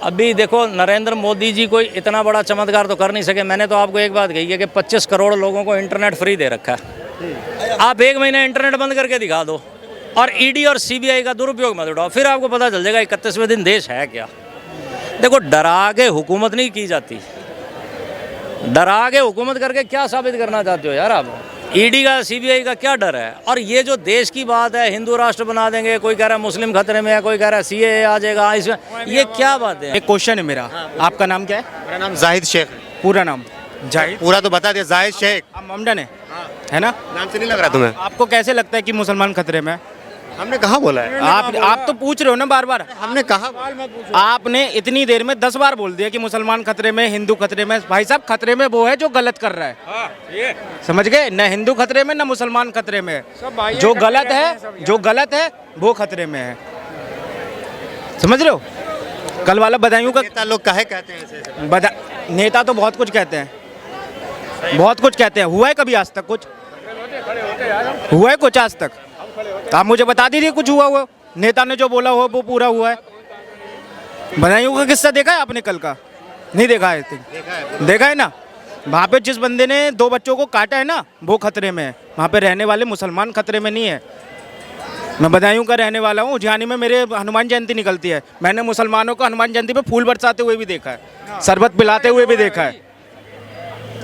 अभी देखो नरेंद्र मोदी जी कोई इतना बड़ा चमत्कार तो कर नहीं सके। मैंने तो आपको एक बात कही है कि 25 करोड़ लोगों को इंटरनेट फ्री दे रखा है। आप एक महीने इंटरनेट बंद करके दिखा दो और ईडी और सीबीआई का दुरुपयोग मत उठाओ, फिर आपको पता चल जाएगा 31वें दिन देश है क्या। देखो डरा के हुकूमत नहीं की जाती, डरा के हुकूमत करके क्या साबित करना चाहते हो यार आप। ईडी का सीबीआई का क्या डर है। और ये जो देश की बात है हिंदू राष्ट्र बना देंगे, कोई कह रहा है मुस्लिम खतरे में है, कोई कह रहा है सीएए आ जाएगा, इसमें ये क्या बात है। एक क्वेश्चन है मेरा, आपका नाम क्या है? मेरा नाम जाहिद शेख है। पूरा नाम? जाहिद। पूरा तो बता दिया, जाहिद शेख। आप ममडन है ना? नाम से नहीं लग रहा तुम्हें? आपको कैसे लगता है कि मुसलमान खतरे में? हमने कहाँ बोला है? आप तो पूछ रहे हो ना बार बार। हमने कहा आपने इतनी देर में 10 बार बोल दिया कि मुसलमान खतरे में, हिंदू खतरे में। भाई साहब खतरे में वो है जो गलत कर रहा है, समझ गए? न हिंदू खतरे में न मुसलमान खतरे में है। जो गलत है वो खतरे में है, समझ रहे हो? कल वाला बदायूं का नेता लोग काहे कहते हैं ऐसे? नेता तो बहुत कुछ कहते हैं, बहुत कुछ कहते हैं। हुआ है कभी आज तक कुछ? हुआ है कुछ आज तक? आप मुझे बता दीजिए कुछ हुआ नेता ने जो बोला हो वो पूरा हुआ है। बदायूं का किस्सा देखा है आपने कल का? नहीं देखा है? देखा है ना? वहाँ पे जिस बंदे ने 2 बच्चों को काटा है ना वो खतरे में है। वहाँ पे रहने वाले मुसलमान खतरे में नहीं है। मैं बदायूं का रहने वाला हूँ। उज्जैनी में मेरे हनुमान जयंती निकलती है। मैंने मुसलमानों को हनुमान जयंती पे फूल बरसाते हुए भी देखा है, शरबत पिलाते हुए भी देखा है।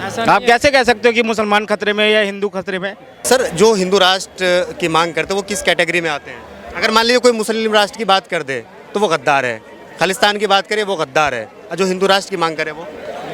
आप कैसे कह सकते हो कि मुसलमान खतरे में या हिंदू खतरे में? सर जो हिंदू राष्ट्र की मांग करते हैं वो किस कैटेगरी में आते हैं? अगर मान लीजिए कोई मुस्लिम राष्ट्र की बात कर दे तो वो गद्दार है, खालिस्तान की बात करे वो गद्दार है, और जो हिंदू राष्ट्र की मांग करे वो?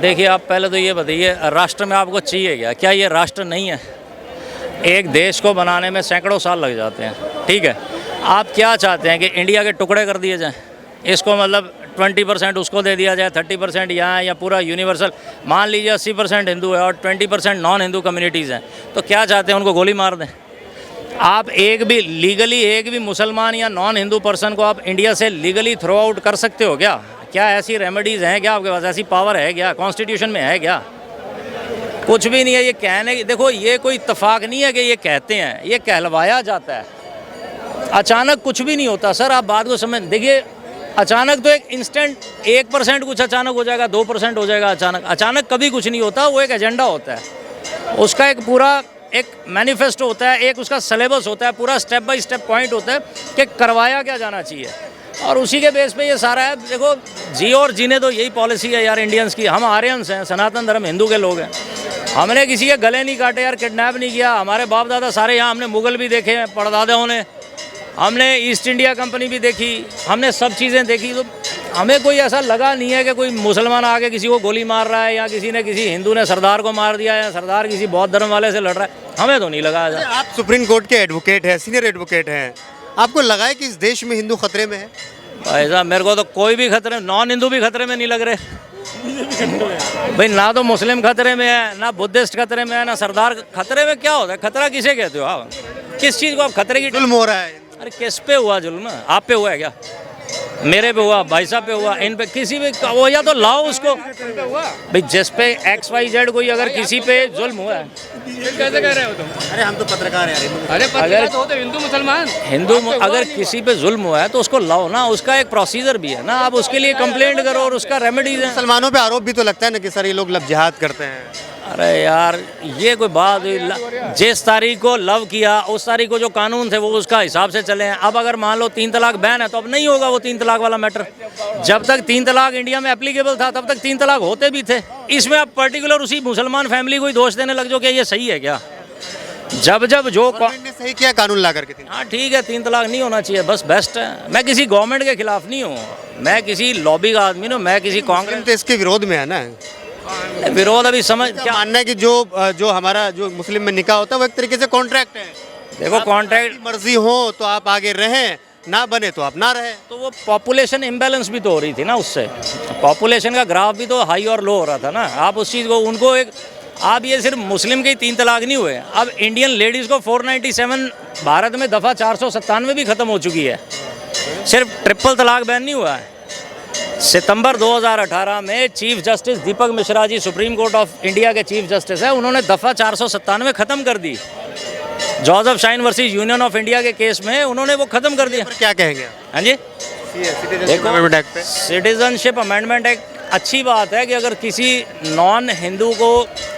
देखिए आप पहले तो ये बताइए राष्ट्र में आपको चाहिए क्या? क्या ये राष्ट्र नहीं है? एक देश को बनाने में सैकड़ों साल लग जाते हैं, ठीक है। आप क्या चाहते हैं कि इंडिया के टुकड़े कर दिए जाएं? इसको मतलब 20% उसको दे दिया जाए, 30% यहाँ, या पूरा यूनिवर्सल मान लीजिए 80% हिंदू है और 20% नॉन हिंदू कम्युनिटीज़ हैं, तो क्या चाहते हैं उनको गोली मार दें? आप एक भी लीगली एक भी मुसलमान या नॉन हिंदू पर्सन को आप इंडिया से लीगली थ्रो आउट कर सकते हो क्या? क्या ऐसी रेमेडीज़ हैं क्या आपके पास? ऐसी पावर है क्या? कॉन्स्टिट्यूशन में है क्या? कुछ भी नहीं है। ये कहने की देखो ये कोई इत्तेफाक नहीं है कि ये कहते हैं, ये कहलवाया जाता है। अचानक कुछ भी नहीं होता सर, आप बात को समझ। देखिए अचानक तो एक इंस्टेंट 1% कुछ अचानक हो जाएगा, 2% हो जाएगा अचानक कभी कुछ नहीं होता। वो एक एजेंडा होता है, उसका एक पूरा एक मैनिफेस्टो होता है, एक उसका सिलेबस होता है, पूरा स्टेप बाय स्टेप पॉइंट होता है कि करवाया क्या जाना चाहिए, और उसी के बेस पे ये सारा है। देखो जी और जीने तो यही पॉलिसी है यार इंडियंस की। हम आर्यंस हैं, सनातन धर्म हिंदू के लोग हैं। हमने किसी के गले नहीं काटे यार, किडनैप नहीं किया। हमारे बाप दादा सारे यहाँ, हमने मुगल भी देखे हैं परदादाओं ने, हमने ईस्ट इंडिया कंपनी भी देखी, हमने सब चीज़ें देखी। तो हमें कोई ऐसा लगा नहीं है कि कोई मुसलमान आके किसी को गोली मार रहा है, या किसी हिंदू ने सरदार को मार दिया, या सरदार किसी बौद्ध धर्म वाले से लड़ रहा है। हमें तो नहीं लगा। आप सुप्रीम कोर्ट के एडवोकेट हैं, सीनियर एडवोकेट हैं, आपको लगा है कि इस देश में हिंदू खतरे में है? भाई साहब मेरे को तो कोई भी खतरे, नॉन हिंदू भी खतरे में नहीं लग रहे भाई। ना तो मुस्लिम खतरे में है, ना बुद्धिस्ट खतरे में है, ना सरदार। खतरे में क्या होता है? खतरा किसे कहते हो आप? किस चीज़ को आप खतरे की? जुल्म हो रहा है। अरे किस पे हुआ जुल्म? आप पे हुआ है क्या? मेरे पे हुआ, भाई साहब पे हुआ, इन पे किसी पे वो, या तो लाओ उसको भाई जिस पे XYZ कोई अगर किसी पे जुल्म हुआ है। कैसे कह रहे हो तुम? अरे हम तो पत्रकार हैं। अरे पत्रकार तो होते हिंदू मुसलमान। हिंदू अगर किसी पे जुल्म हुआ है तो उसको लाओ ना, उसका एक प्रोसीजर भी है ना, आप उसके लिए कंप्लेंट करो और उसका रेमेडीज है। मुसलमानों पे आरोप भी तो लगता है ना कि सर ये लोग लव जिहाद करते हैं। अरे यार ये कोई बात हुई? जिस तारीख को लव किया उस तारीख को जो कानून थे वो उसका हिसाब से चले हैं। अब अगर मान लो 3 तलाक बैन है तो अब नहीं होगा वो 3 तलाक वाला मैटर। जब तक 3 तलाक इंडिया में एप्लीकेबल था तब तक 3 तलाक होते भी थे। इसमें आप पर्टिकुलर उसी मुसलमान फैमिली को ही दोष देने लग जाओ कि ये सही है क्या? जब जो ने सही किया कानून ला करके। हाँ ठीक है, 3 तलाक नहीं होना चाहिए, बस बेस्ट है। मैं किसी गवर्नमेंट के खिलाफ नहीं हूँ, मैं किसी लॉबी का आदमी हूँ, मैं किसी कांग्रेस तो इसके विरोध में है ना। विरोध अभी समझ क्या मानना है कि जो हमारा जो मुस्लिम में निकाह होता है वो एक तरीके से कॉन्ट्रैक्ट है। देखो कॉन्ट्रैक्ट मर्जी हो तो आप आगे रहें, ना बने तो आप ना रहे। तो वो पॉपुलेशन इम्बैलेंस भी तो हो रही थी ना, उससे पॉपुलेशन का ग्राफ भी तो हाई और लो हो रहा था ना। आप उस चीज़ को उनको एक आप ये सिर्फ मुस्लिम के ही 3 तलाक नहीं हुए, अब इंडियन लेडीज़ को 497 भारत में दफ़ा 497 भी ख़त्म हो चुकी है। सिर्फ ट्रिपल तलाक बैन नहीं हुआ है। सितंबर 2018 में chief justice Deepak Mishra ji supreme court of India के चीफ जस्टिस है, उन्होंने दफ़ा 497 ख़त्म कर दी। Joseph Shine versus Union of India के केस में उन्होंने वो ख़त्म कर दिया। क्या कहेंगे? हाँ जी सिटीजनशिप अमेंडमेंट एक्ट पे? सिटीजनशिप अमेंडमेंट एक्ट अच्छी बात है कि अगर किसी नॉन हिंदू को,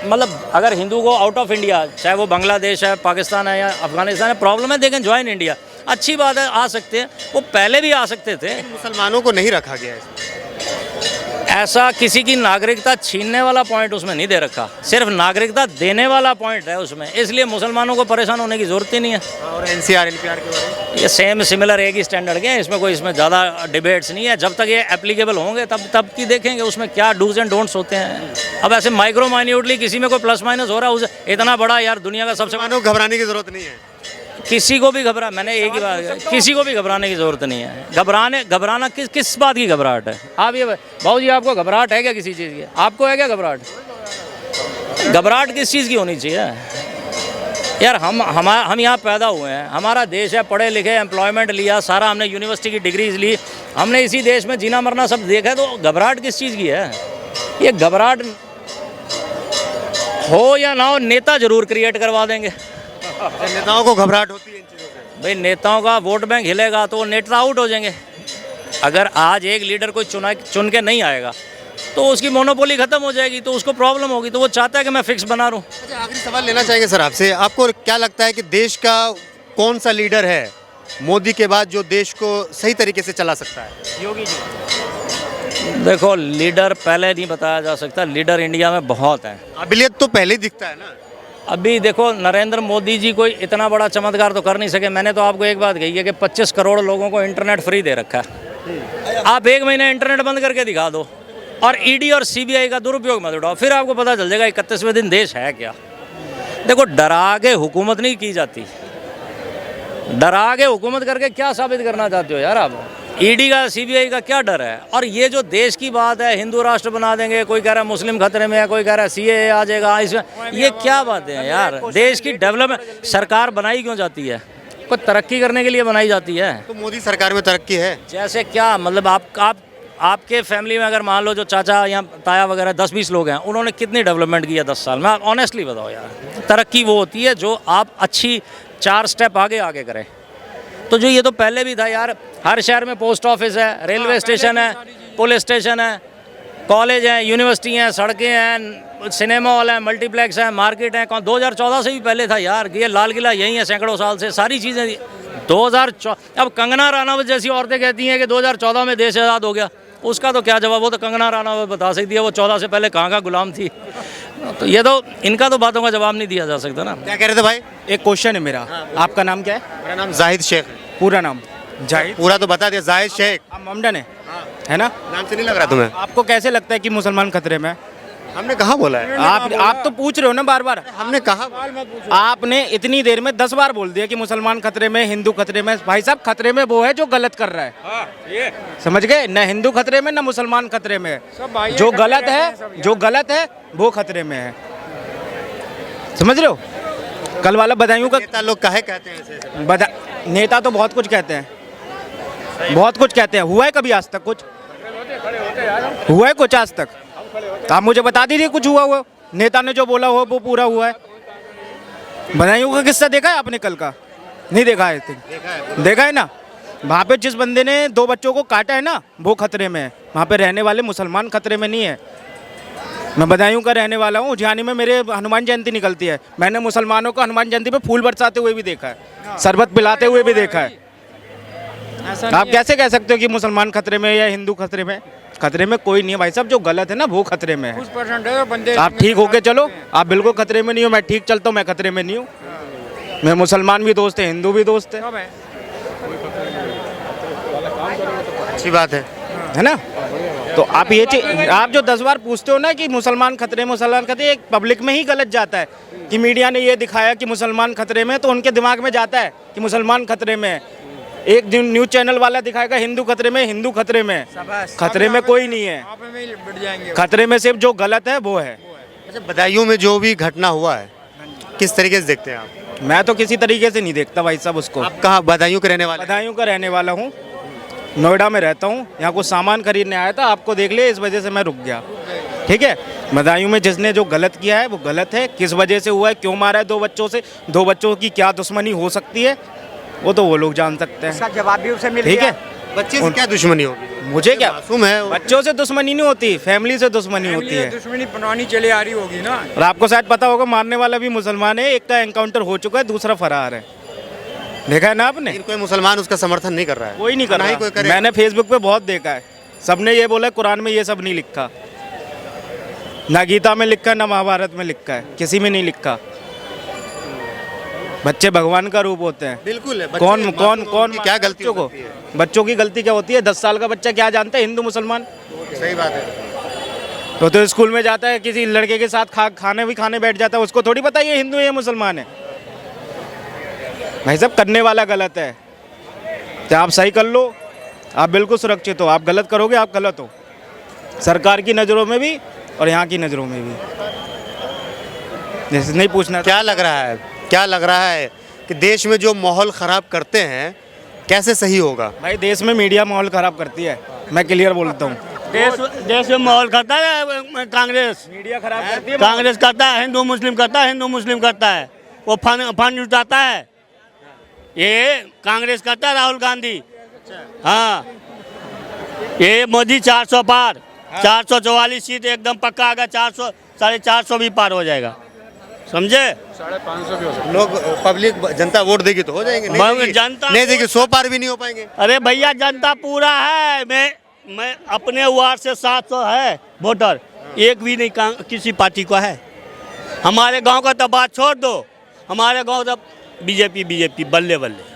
मतलब अगर हिंदू को आउट ऑफ इंडिया, चाहे वो बांग्लादेश है, पाकिस्तान है या अफगानिस्तान है, प्रॉब्लम है, दे कैन ज्वाइन इंडिया, अच्छी बात है, आ सकते हैं। वो पहले भी आ सकते थे। मुसलमानों को नहीं रखा गया है इसमें। ऐसा किसी की नागरिकता छीनने वाला पॉइंट उसमें नहीं दे रखा, सिर्फ नागरिकता देने वाला पॉइंट है उसमें, इसलिए मुसलमानों को परेशान होने की ज़रूरत ही नहीं है। और एनसीआर एनपीआर के बारे में? ये सेम सिमिलर एक ही स्टैंडर्ड के हैं, इसमें कोई इसमें ज़्यादा डिबेट्स नहीं है। जब तक ये एप्लीकेबल होंगे तब की देखेंगे उसमें क्या डूज एंड डोंट्स होते हैं। अब ऐसे माइक्रो माइन्यूटली किसी में कोई प्लस माइनस हो रहा है, उसे इतना बड़ा यार दुनिया का सबसे मुसलमानों को घबराने की जरूरत नहीं है। किसी को भी घबरा, मैंने एक ही बात, किसी को भी घबराने की ज़रूरत नहीं है। घबराना किस बात की घबराहट है? आप ये भाऊ जी, आपको घबराहट है क्या किसी चीज़ की? आपको है क्या घबराहट? घबराहट किस चीज़ की होनी चाहिए यार? हम यहाँ पैदा हुए हैं, हमारा देश है, पढ़े लिखे, एम्प्लॉयमेंट लिया, सारा हमने यूनिवर्सिटी की डिग्रीज ली, हमने इसी देश में जीना मरना सब देखा है, तो घबराहट किस चीज़ की है? ये घबराहट हो या ना हो, नेता जरूर क्रिएट करवा देंगे। नेताओं को घबराहट होती है इन चीज़ों से? भाई नेताओं का वोट बैंक हिलेगा तो वो नेता आउट हो जाएंगे। अगर आज एक लीडर कोई चुन के नहीं आएगा तो उसकी मोनोपोली खत्म हो जाएगी, तो उसको प्रॉब्लम होगी, तो वो चाहता है कि मैं फिक्स बना रहूं। अच्छा, आखिरी सवाल लेना चाहेंगे सर आपसे, आपको क्या लगता है कि देश का कौन सा लीडर है मोदी के बाद जो देश को सही तरीके से चला सकता है? योगी जी। देखो, लीडर पहले नहीं बताया जा सकता, लीडर इंडिया में बहुत हैं। काबिलियत तो पहले ही दिखता है ना। अभी देखो, नरेंद्र मोदी जी कोई इतना बड़ा चमत्कार तो कर नहीं सके। मैंने तो आपको एक बात कही है कि 25 करोड़ लोगों को इंटरनेट फ्री दे रखा है। आप एक महीने इंटरनेट बंद करके दिखा दो और ईडी और सीबीआई का दुरुपयोग मत उठाओ, फिर आपको पता चल जाएगा 31वें दिन देश है क्या। देखो, डरा के हुकूमत नहीं की जाती। डरा के हुकूमत करके क्या साबित करना चाहते हो यार आप? ईडी का, सीबीआई का क्या डर है? और ये जो देश की बात है, हिंदू राष्ट्र बना देंगे, कोई कह रहा है मुस्लिम खतरे में है, कोई कह रहा है सीएए आ जाएगा, इसमें ये क्या बातें हैं यार? देश की डेवलपमेंट सरकार बनाई क्यों जाती है? कोई तरक्की करने के लिए बनाई जाती है। तो मोदी सरकार में तरक्की है? जैसे क्या मतलब, आपके फैमिली में अगर मान लो जो चाचा या ताया वगैरह 10-20 लोग हैं, उन्होंने कितनी डेवलपमेंट की है 10 साल में? आप ऑनेस्टली बताओ यार। तरक्की वो होती है जो आप अच्छी 4 स्टेप आगे करें। तो जो ये तो पहले भी था यार, हर शहर में पोस्ट ऑफिस है, रेलवे स्टेशन है, पुलिस स्टेशन है, कॉलेज हैं, यूनिवर्सिटी हैं, सड़कें हैं, सिनेमा हॉल है, मल्टीप्लेक्स है, मार्केट है। 2014 से भी पहले था यार, ये लाल किला यही है सैकड़ों साल से, सारी चीज़ें 2014। अब कंगना रनावत जैसी औरतें कहती हैं कि 2014 में देश आज़ाद हो गया, उसका तो क्या जवाब? वो तो कंगना रनावत बता सकती है वो 14 से पहले कहाँ का गुलाम थी। तो ये तो इनका तो बातों का जवाब नहीं दिया जा सकता ना। क्या कह रहे थे भाई? एक क्वेश्चन है मेरा, आपका नाम क्या है? मेरा नाम जाहिद शेख है। पूरा नाम? जाहिद। पूरा तो बता दिया, जाहिद शेख। आप ममडन है ना? नाम से नहीं लग रहा तुम्हें? आपको कैसे लगता है कि मुसलमान खतरे में है? हमने कहाँ बोला है? आप तो पूछ रहे हो ना बार बार। हमने कहा, आपने इतनी देर में 10 बार बोल दिया कि मुसलमान खतरे में, हिंदू खतरे में। भाई साहब, खतरे में वो है जो गलत कर रहा है। समझ गए? न हिंदू खतरे में, न मुसलमान खतरे में है। जो गलत है वो खतरे में है। समझ रहे हो? कल वाला बदायूं का नेता लोग काहे कहते हैं ऐसे? नेता तो बहुत कुछ कहते हैं, बहुत कुछ कहते हैं। हुआ है कभी आज तक कुछ? हुआ है कुछ आज तक? आप मुझे बता दीजिए कुछ हुआ? नेता ने जो बोला हो वो पूरा हुआ है? बदायूं का किस्सा देखा है आपने कल का? नहीं देखा है? देखा है ना? वहाँ पे जिस बंदे ने 2 बच्चों को काटा है ना, वो खतरे में है। वहाँ पे रहने वाले मुसलमान खतरे में नहीं है। मैं बदायूं का रहने वाला हूँ। उज्जैनी में मेरे हनुमान जयंती निकलती है। मैंने मुसलमानों को हनुमान जयंती पे फूल बरसाते हुए भी देखा है, शरबत पिलाते हुए भी देखा है। आप कैसे कह सकते हो कि मुसलमान खतरे में या हिंदू खतरे में? खतरे में कोई नहीं है भाई साहब। जो गलत है ना वो खतरे में है। आप ठीक होके चलो, आप बिल्कुल खतरे में नहीं हो। मैं ठीक चलता हूँ, मैं खतरे में नहीं हूँ। मैं मुसलमान भी दोस्त है, हिंदू भी दोस्त है अच्छी बात है ना? तो आप आप जो 10 बार पूछते हो ना कि मुसलमान खतरे, एक पब्लिक में ही गलत जाता है कि मीडिया ने ये दिखाया कि मुसलमान खतरे में, तो उनके दिमाग में जाता है कि मुसलमान खतरे में है। एक दिन न्यूज़ चैनल वाला दिखाएगा हिंदू खतरे में, हिंदू खतरे में। खतरे में कोई नहीं है। खतरे में सिर्फ जो गलत है वो है। अच्छा, बदायूं में जो भी घटना हुआ है किस तरीके से देखते हैं आप? मैं तो किसी तरीके से नहीं देखता भाई साहब उसको। आप कहाँ बदायूं के रहने वाले? बदायूं का रहने वाला हूँ, नोएडा में रहता हूँ। यहाँ कुछ सामान खरीदने आया था, आपको देख लिया, इस वजह से मैं रुक गया। ठीक है? बदायूं में जिसने जो गलत किया है वो गलत है। किस वजह से हुआ है, क्यों मारा है 2 बच्चों से, 2 बच्चों की क्या दुश्मनी हो सकती है, वो तो वो लोग जान सकते हैं। इसका जवाब भी उसे मिल ठीक गया। है? बच्चे से क्या दुश्मनी होगी? मुझे क्या, मासूम है वो। बच्चों से दुश्मनी नहीं होती, फैमिली से दुश्मनी होती है। दुश्मनी पुरानी चली आ रही होगी ना। और आपको शायद पता होगा, मारने वाला भी मुसलमान है, एक का एनकाउंटर हो चुका है, दूसरा फरार है। देखा है ना आपने? लेकिन कोई मुसलमान उसका समर्थन नहीं कर रहा है। कोई नहीं कर ना ही रहा। कोई करेगा। मैंने फेसबुक पे बहुत देखा है, सबने ये बोला कुरान में ये सब नहीं लिखा, ना गीता में लिखा है, ना महाभारत में लिखा है, किसी में नहीं लिखा। बच्चे भगवान का रूप होते हैं। बिल्कुल है। कौन कौन कौन क्या गलती बच्चों हो को, सकती है? बच्चों की गलती क्या होती है? 10 साल का बच्चा क्या जानता है हिंदू मुसलमान? सही बात है। तो स्कूल में जाता है, किसी लड़के के साथ खाने बैठ जाता है, उसको थोड़ी पता ये हिंदू है ये मुसलमान है। भाई साहब, करने वाला गलत है, तो आप सही कर लो, आप बिल्कुल सुरक्षित हो। आप गलत करोगे, आप गलत हो, सरकार की नज़रों में भी और यहाँ की नज़रों में भी। जैसे नहीं पूछना था। क्या लग रहा है कि देश में जो माहौल ख़राब करते हैं कैसे सही होगा? भाई देश में मीडिया माहौल ख़राब करती है, मैं क्लियर बोलता हूँ। देश में माहौल करता है कांग्रेस। मीडिया खराब करती है। कांग्रेस करता है, हिंदू मुस्लिम करता है, हिंदू मुस्लिम करता है, वो फंड जुटाता है। ये कांग्रेस करता है, राहुल गांधी। हाँ, ये मोदी 400 पार, 444 सीट एकदम पक्का आएगा, 400 450 भी पार हो जाएगा, समझे? 550 भी हो सकता लोग पब्लिक जनता वोट देगी तो हो जाएंगे, जनता नहीं देगी 100 पार भी नहीं हो पाएंगे। अरे भैया, जनता पूरा है। मैं अपने वार्ड से 700 है वोटर, एक भी नहीं किसी पार्टी को है। हमारे गांव का तो बात छोड़ दो, हमारे गांव तो बीजेपी बल्ले बल्ले।